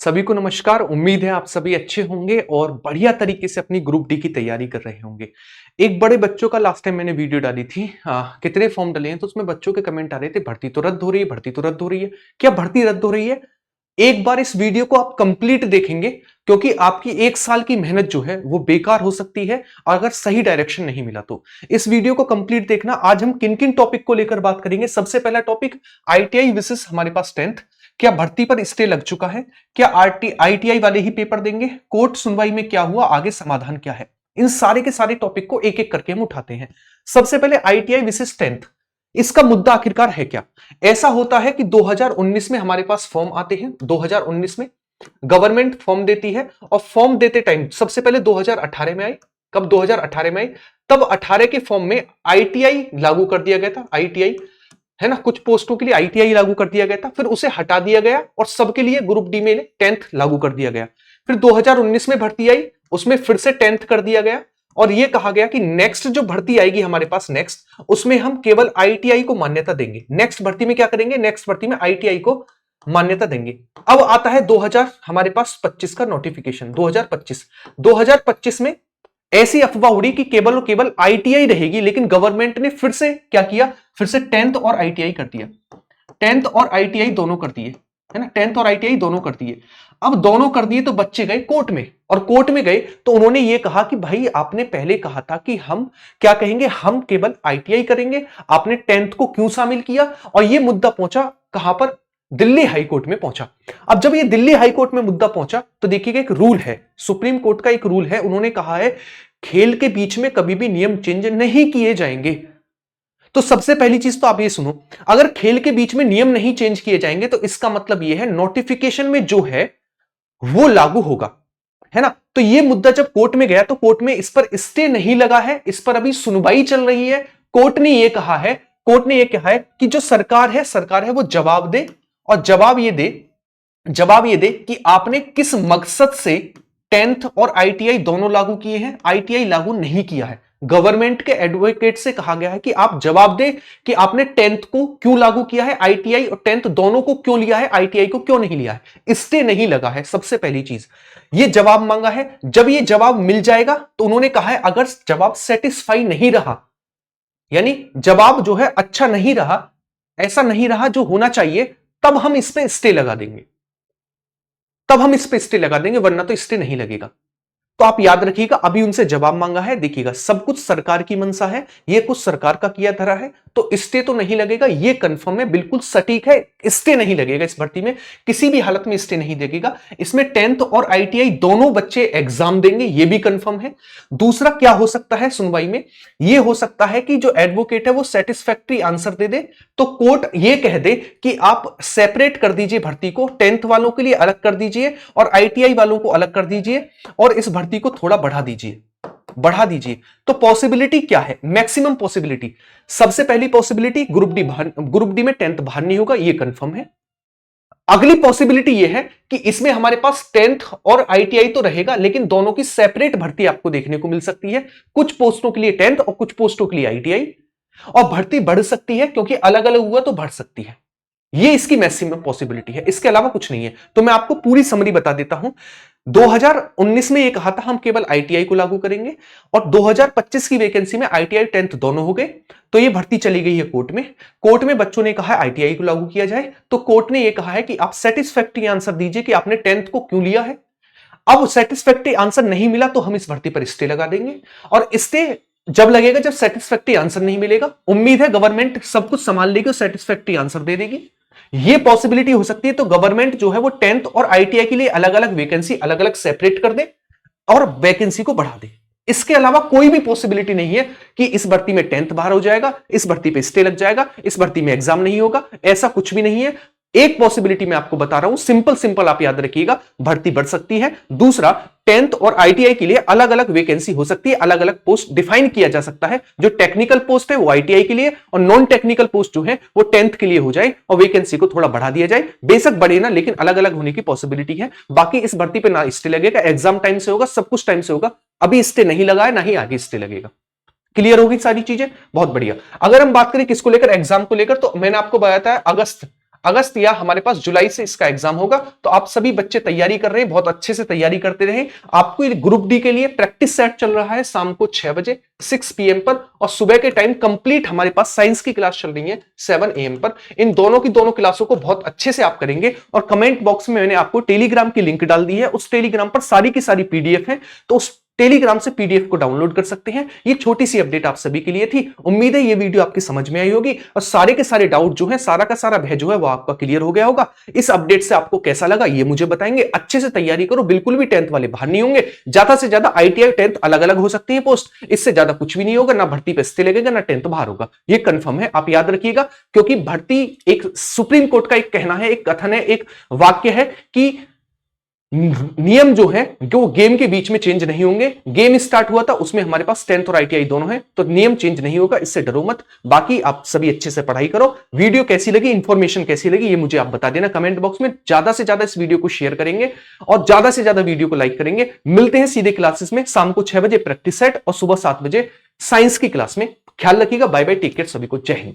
सभी को नमस्कार। उम्मीद है आप सभी अच्छे होंगे और बढ़िया तरीके से अपनी ग्रुप डी की तैयारी कर रहे होंगे। एक बड़े बच्चों का लास्ट टाइम मैंने वीडियो डाली थी, कितने फॉर्म डले हैं, तो उसमें बच्चों के कमेंट आ रहे थे भर्ती तो रद्द हो रही है, भर्ती तो रद्द हो रही है। क्या भर्ती रद्द हो रही है? एक बार इस वीडियो को आप कंप्लीट देखेंगे क्योंकि आपकी 1 साल की मेहनत जो है वो बेकार हो सकती है अगर सही डायरेक्शन नहीं मिला तो। इस वीडियो को कंप्लीट देखना। आज हम किन किन टॉपिक को लेकर बात करेंगे। सबसे पहला टॉपिक आईटीआई विसेस हमारे पास 10th। क्या भर्ती पर स्टे लग चुका है? क्या आईटीआई वाले ही पेपर देंगे? कोर्ट सुनवाई में क्या हुआ? आगे समाधान क्या है? इन सारे के सारे टॉपिक को एक एक करके हम उठाते हैं। सबसे पहले आईटीआई विसेस 10th, इसका मुद्दा आखिरकार है क्या? ऐसा होता है कि 2019 में हमारे पास फॉर्म आते हैं। 2019 में गवर्नमेंट फॉर्म देती है और फॉर्म देते टाइम सबसे पहले 2018 में आई। कब 2018 में आई? तब 18 के फॉर्म में आईटीआई लागू कर दिया गया था। आईटीआई है ना, कुछ पोस्टों के लिए आईटीआई लागू कर दिया गया था, फिर उसे हटा दिया गया और सबके लिए ग्रुप डी में 10th लागू कर दिया गया। फिर 2019 में भर्ती आई, उसमें फिर से 10th कर दिया गया और यह कहा गया कि नेक्स्ट जो भर्ती आएगी हमारे पास नेक्स्ट, उसमें हम केवल आईटीआई को मान्यता देंगे। नेक्स्ट भर्ती में क्या करेंगे? नेक्स्ट भर्ती में आईटीआई को मान्यता देंगे। अब आता है 2000 हमारे पास 25 का नोटिफिकेशन। 2025 में ऐसी अफवाह उड़ी कि केवल और केवल आईटीआई रहेगी, लेकिन गवर्नमेंट ने फिर से क्या किया? फिर से 10th और आईटीआई कर दिया। 10th और आईटीआई दोनों कर दिए, है ना, 10th और आईटीआई दोनों कर दिए। अब दोनों कर दिए तो बच्चे गए कोर्ट में, और कोर्ट में गए तो उन्होंने ये कहा कि भाई आपने पहले कहा था कि हम क्या कहेंगे, हम केवल आईटीआई करेंगे, आपने 10th को क्यों शामिल किया? और ये मुद्दा पहुंचा कहां पर? दिल्ली हाई कोर्ट में पहुंचा। अब जब ये दिल्ली हाई कोर्ट में मुद्दा पहुंचा तो देखिएगा एक रूल है, सुप्रीम कोर्ट का एक रूल है। उन्होंने कहा है खेल के बीच में कभी भी नियम चेंज नहीं किए जाएंगे। तो सबसे पहली चीज तो आप ये सुनो, अगर खेल के बीच में नियम नहीं चेंज किए जाएंगे तो इसका मतलब यह है नोटिफिकेशन में जो है वो लागू होगा, है ना। तो ये मुद्दा जब कोर्ट में गया तो कोर्ट में इस पर स्टे नहीं लगा है, इस पर अभी सुनवाई चल रही है। कोर्ट ने यह कहा है, कोर्ट ने यह कहा है कि जो सरकार है वो जवाब दे, और जवाब ये दे कि आपने किस मकसद से 10th और आईटीआई दोनों लागू किए हैं। आईटीआई लागू नहीं किया है। गवर्नमेंट के एडवोकेट से कहा गया है कि आप जवाब दें कि आपने 10th को क्यों लागू किया है, आईटीआई और 10th दोनों को क्यों लिया है, आईटीआई को क्यों नहीं लिया है। स्टे नहीं लगा है, सबसे पहली चीज ये जवाब मांगा है। जब ये जवाब मिल जाएगा तो उन्होंने कहा है अगर जवाब सेटिस्फाई नहीं रहा, यानी जवाब जो है अच्छा नहीं रहा, ऐसा नहीं रहा जो होना चाहिए, तब हम इस पे स्टे लगा देंगे, वरना तो स्टे नहीं लगेगा। तो आप याद रखिएगा, अभी उनसे जवाब मांगा है। देखिएगा सब कुछ सरकार की मंशा है, ये कुछ सरकार का किया धरा है, तो स्टे तो नहीं लगेगा, ये कंफर्म है, बिल्कुल सटीक है। स्टे नहीं लगेगा इस भर्ती में, किसी भी हालत में स्टे नहीं लगेगा। इसमें 10th और आईटीआई दोनों बच्चे एग्जाम देंगे, ये भी कंफर्म है। दूसरा क्या हो सकता है सुनवाई में? ये हो सकता है कि जो एडवोकेट है वो सेटिस्फैक्टरी आंसर दे दे, तो कोर्ट ये कह दे कि आप सेपरेट कर दीजिए भर्ती को, 10th वालों के लिए अलग कर दीजिए और आईटीआई वालों को अलग कर दीजिए, और इस भर्ती को थोड़ा बढ़ा दीजिए। तो पॉसिबिलिटी क्या है? मैक्सिमम पॉसिबिलिटी, सबसे पहली पॉसिबिलिटी ग्रुप डी में 10th बाहर नहीं होगा, ये कंफर्म है। अगली पॉसिबिलिटी ये है कि इसमें हमारे पास 10th और आईटीआई तो रहेगा, लेकिन दोनों की सेपरेट भर्ती आपको देखने को मिल सकती है। कुछ पोस्टों के लिए 10th और कुछ पोस्टों के लिए आईटीआई, और भर्ती बढ़ सकती है क्योंकि अलग अलग हुआ तो बढ़ सकती है। ये इसकी मैक्सिमम पॉसिबिलिटी है, इसके अलावा कुछ नहीं है। तो मैं आपको पूरी समरी बता देता हूं। 2019 में ये कहा था हम केवल आईटीआई को लागू करेंगे, और 2025 की वैकेंसी में आईटीआई 10th दोनों हो गए, तो ये भर्ती चली गई है कोर्ट में। कोर्ट में बच्चों ने कहा आईटीआई को लागू किया जाए, तो कोर्ट ने ये कहा है कि आप सेटिस्फैक्टरी आंसर दीजिए कि आपने 10th को क्यों लिया है। अब सेटिस्फैक्टरी आंसर नहीं मिला तो हम इस भर्ती पर स्टे लगा देंगे, और स्टे जब लगेगा जब सेटिस्फैक्टरी आंसर नहीं मिलेगा। उम्मीद है गवर्नमेंट सब कुछ संभाल लेगी और सेटिस्फैक्टरी आंसर दे देगी। ये पॉसिबिलिटी हो सकती है। तो गवर्नमेंट जो है वो 10th और आईटीआई के लिए अलग अलग वैकेंसी अलग अलग सेपरेट कर दे और वैकेंसी को बढ़ा दे। इसके अलावा कोई भी पॉसिबिलिटी नहीं है कि इस भर्ती में 10th बाहर हो जाएगा, इस भर्ती पे स्टे लग जाएगा, इस भर्ती में एग्जाम नहीं होगा, ऐसा कुछ भी नहीं है। एक पॉसिबिलिटी मैं आपको बता रहा हूं, सिंपल आप याद रखिएगा, भर्ती बढ़ सकती है। दूसरा, 10th और आईटीआई के लिए अलग अलग वैकेंसी हो सकती है, अलग अलग पोस्ट डिफाइन किया जा सकता है। जो टेक्निकल पोस्ट है वो आईटीआई के लिए, और नॉन टेक्निकल पोस्ट जो है वो 10th के लिए हो जाए, और वैकेंसी को थोड़ा बढ़ा दिया जाए। बेशक बढ़े ना, लेकिन अलग अलग होने की पॉसिबिलिटी है। बाकी इस भर्ती पे ना स्टे लगेगा, एग्जाम टाइम से होगा, सब कुछ टाइम से होगा। अभी स्टे नहीं लगा है, ना ही आगे स्टे लगेगा। क्लियर होगी सारी चीजें? बहुत बढ़िया। अगर हम बात करें किसको लेकर, एग्जाम को लेकर, तो मैंने आपको बताया था अगस्त या हमारे पास जुलाई से इसका एग्जाम होगा। तो आप सभी बच्चे तैयारी कर रहे हैं, बहुत अच्छे से तैयारी करते रहे। आपको ग्रुप डी के लिए प्रैक्टिस सेट चल रहा है शाम को 6 बजे 6 PM पर, और सुबह के टाइम कंप्लीट हमारे पास साइंस की क्लास चल रही है 7 AM पर। इन दोनों की दोनों क्लासों को बहुत अच्छे से आप करेंगे। और कमेंट बॉक्स में मैंने आपको टेलीग्राम की लिंक डाल दी है, उस टेलीग्राम पर सारी की सारी PDF है, तो उस टेलीग्राम से PDF को डाउनलोड कर सकते हैं। ये छोटी सी अपडेट आप सभी के लिए थी। उम्मीद है ये वीडियो आपकी समझ में आई होगी और सारे के सारे डाउट जो है, सारा का सारा भय जो है वो आपका क्लियर हो गया होगा। इस अपडेट से आपको कैसा लगा ये मुझे बताएंगे। अच्छे से तैयारी करो, बिल्कुल भी 10th वाले बाहर नहीं होंगे। ज्यादा से ज्यादा ITI 10th अलग अलग हो सकती है पोस्ट, इससे ज्यादा कुछ भी नहीं होगा। ना भर्ती पे स्टे लगेगा, ना 10th बाहर होगा, ये कंफर्म है, आप याद रखिएगा। क्योंकि भर्ती एक सुप्रीम कोर्ट का एक कहना है, एक कथन है, एक वाक्य है कि नियम जो है वो गेम के बीच में चेंज नहीं होंगे। गेम स्टार्ट हुआ था उसमें हमारे पास 10th और ITI दोनों है, तो नियम चेंज नहीं होगा, इससे डरो मत। बाकी आप सभी अच्छे से पढ़ाई करो। वीडियो कैसी लगी, इंफॉर्मेशन कैसी लगी, ये मुझे आप बता देना कमेंट बॉक्स में। ज्यादा से ज्यादा इस वीडियो को शेयर करेंगे और ज्यादा से ज्यादा वीडियो को लाइक करेंगे। मिलते हैं सीधे क्लासेस में शाम को 6 बजे प्रैक्टिस सेट और सुबह 7 बजे साइंस की क्लास में। ख्याल रखिएगा। बाय बाय, टेक केयर सभी को, जय हिंद।